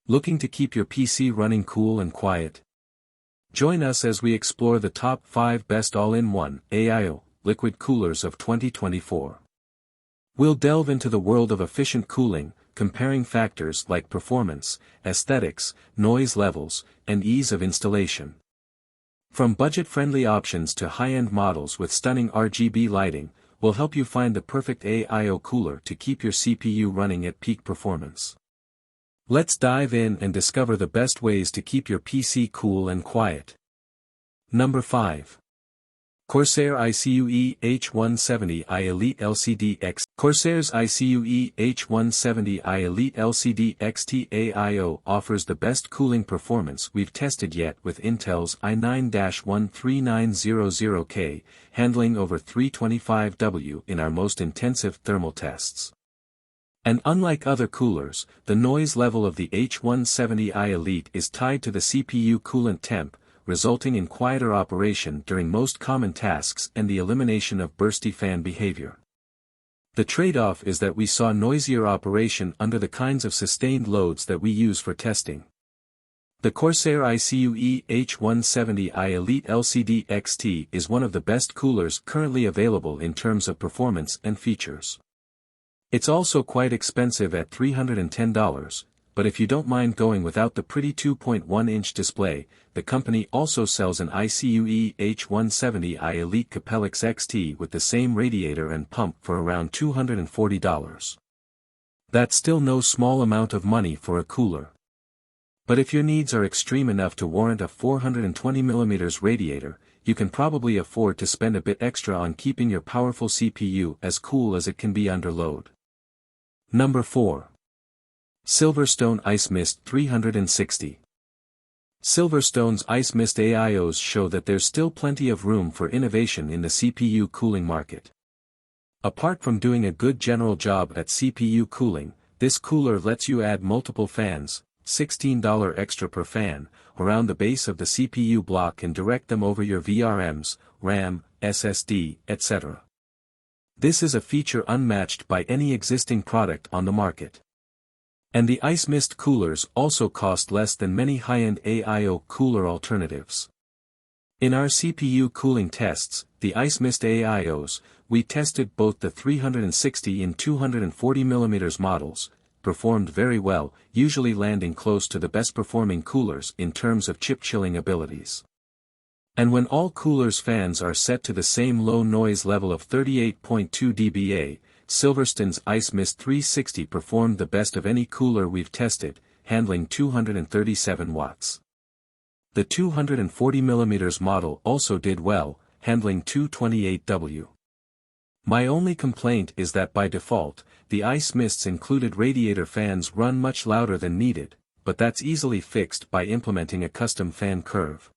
Looking to keep your PC running cool and quiet? Join us as we explore the top 5 best all-in-one AIO liquid coolers of 2024. We'll delve into the world of efficient cooling, comparing factors like performance, aesthetics, noise levels, and ease of installation. From budget-friendly options to high-end models with stunning RGB lighting, we'll help you find the perfect AIO cooler to keep your CPU running at peak performance. Let's dive in and discover the best ways to keep your PC cool and quiet. Number 5. Corsair ICUE H170i Elite LCD X. Corsair's ICUE H170i Elite LCD XT AIO offers the best cooling performance we've tested yet with Intel's i9-13900K, handling over 325W in our most intensive thermal tests. And unlike other coolers, the noise level of the H170i Elite is tied to the CPU coolant temp, resulting in quieter operation during most common tasks and the elimination of bursty fan behavior. The trade-off is that we saw noisier operation under the kinds of sustained loads that we use for testing. The Corsair ICUE H170i Elite LCD XT is one of the best coolers currently available in terms of performance and features. It's also quite expensive at $310, but if you don't mind going without the pretty 2.1-inch display, the company also sells an ICUE H170i Elite Capellix XT with the same radiator and pump for around $240. That's still no small amount of money for a cooler. But if your needs are extreme enough to warrant a 420mm radiator, you can probably afford to spend a bit extra on keeping your powerful CPU as cool as it can be under load. Number 4. Silverstone Ice Mist 360. Silverstone's Ice Mist AIOs show that there's still plenty of room for innovation in the CPU cooling market. Apart from doing a good general job at CPU cooling, this cooler lets you add multiple fans, $16 extra per fan, around the base of the CPU block and direct them over your VRMs, RAM, SSD, etc. This is a feature unmatched by any existing product on the market. And the Ice Mist coolers also cost less than many high-end AIO cooler alternatives. In our CPU cooling tests, the Ice Mist AIOs, we tested both the 360 and 240mm models, performed very well, usually landing close to the best performing coolers in terms of chip chilling abilities. And when all coolers fans are set to the same low noise level of 38.2 dBA, Silverstone's Ice Mist 360 performed the best of any cooler we've tested, handling 237 watts. The 240mm model also did well, handling 228W. My only complaint is that by default, the Ice Mists included radiator fans run much louder than needed, but that's easily fixed by implementing a custom fan curve.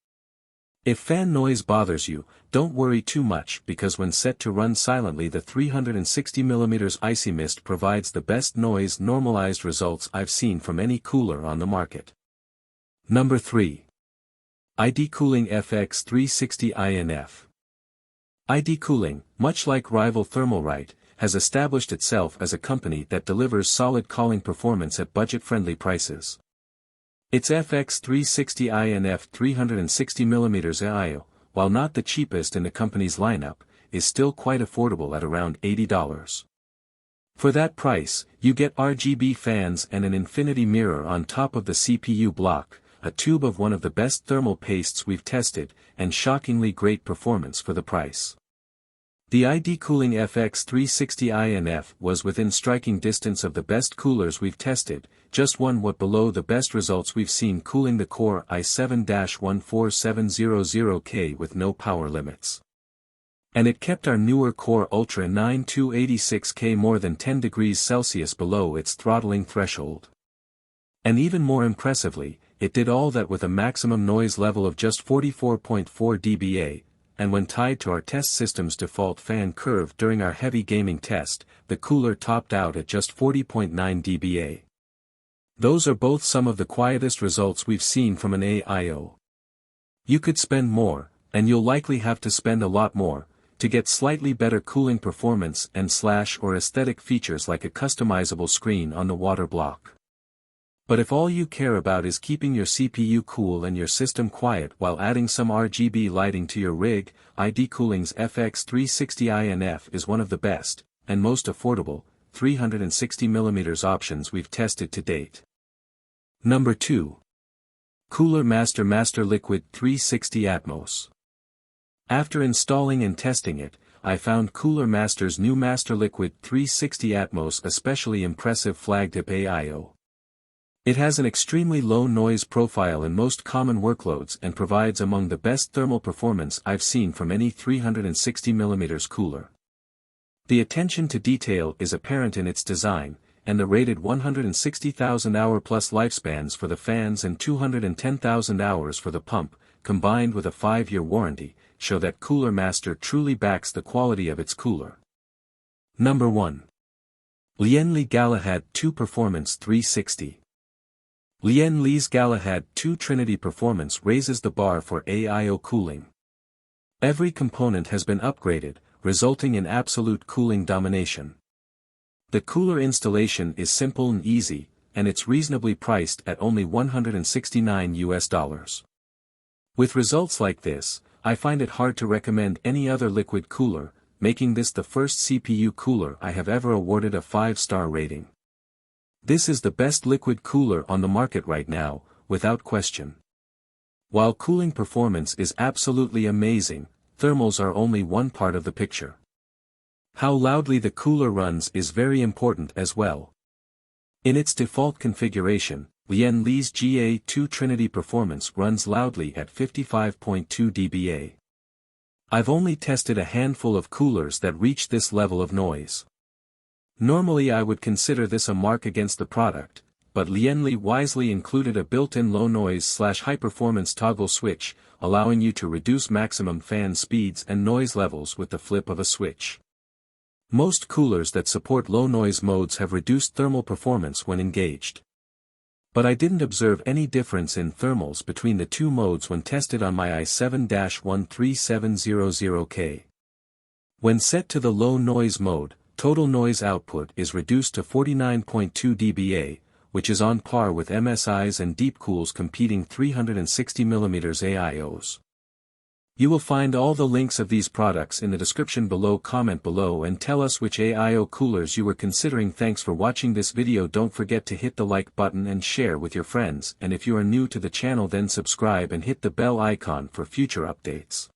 If fan noise bothers you, don't worry too much because when set to run silently the 360mm Icy Mist provides the best noise normalized results I've seen from any cooler on the market. Number 3. ID Cooling FX 360 INF. ID Cooling, much like rival Thermalright, has established itself as a company that delivers solid cooling performance at budget-friendly prices. Its FX 360 INF 360mm AIO, while not the cheapest in the company's lineup, is still quite affordable at around $80. For that price, you get RGB fans and an infinity mirror on top of the CPU block, a tube of one of the best thermal pastes we've tested, and shockingly great performance for the price. The ID Cooling FX 360 INF was within striking distance of the best coolers we've tested, just one watt below the best results we've seen cooling the Core i7-14700K with no power limits. And it kept our newer Core Ultra 9286K more than 10 degrees Celsius below its throttling threshold. And even more impressively, it did all that with a maximum noise level of just 44.4 dBA, and when tied to our test system's default fan curve during our heavy gaming test, the cooler topped out at just 40.9 dBA. Those are both some of the quietest results we've seen from an AIO. You could spend more, and you'll likely have to spend a lot more, to get slightly better cooling performance and/or aesthetic features like a customizable screen on the water block. But if all you care about is keeping your CPU cool and your system quiet while adding some RGB lighting to your rig, ID Cooling's FX360 is one of the best, and most affordable, 360mm options we've tested to date. Number 2. Cooler Master Liquid 360 Atmos. After installing and testing it, I found Cooler Master's new Master Liquid 360 Atmos especially impressive flagship AIO. It has an extremely low noise profile in most common workloads and provides among the best thermal performance I've seen from any 360mm cooler. The attention to detail is apparent in its design, and the rated 160,000 hour plus lifespans for the fans and 210,000 hours for the pump, combined with a 5-year warranty, show that Cooler Master truly backs the quality of its cooler. Number 1. Lian Li G2 Performance 360. Lian Li's G2 Trinity performance raises the bar for AIO cooling. Every component has been upgraded, resulting in absolute cooling domination. The cooler installation is simple and easy, and it's reasonably priced at only $169. With results like this, I find it hard to recommend any other liquid cooler, making this the first CPU cooler I have ever awarded a 5-star rating. This is the best liquid cooler on the market right now, without question. While cooling performance is absolutely amazing, thermals are only one part of the picture. How loudly the cooler runs is very important as well. In its default configuration, Lian Li's G2 Trinity performance runs loudly at 55.2 dBA. I've only tested a handful of coolers that reach this level of noise. Normally I would consider this a mark against the product, but Lian Li wisely included a built-in low noise/high performance toggle switch, allowing you to reduce maximum fan speeds and noise levels with the flip of a switch. Most coolers that support low noise modes have reduced thermal performance when engaged. But I didn't observe any difference in thermals between the two modes when tested on my i7-13700K. When set to the low noise mode, total noise output is reduced to 49.2 dBA, which is on par with MSI's and Deepcool's competing 360mm AIOs. You will find all the links of these products in the description below. Comment below and tell us which AIO coolers you were considering. Thanks for watching this video. Don't forget to hit the like button and share with your friends, and if you are new to the channel then subscribe and hit the bell icon for future updates.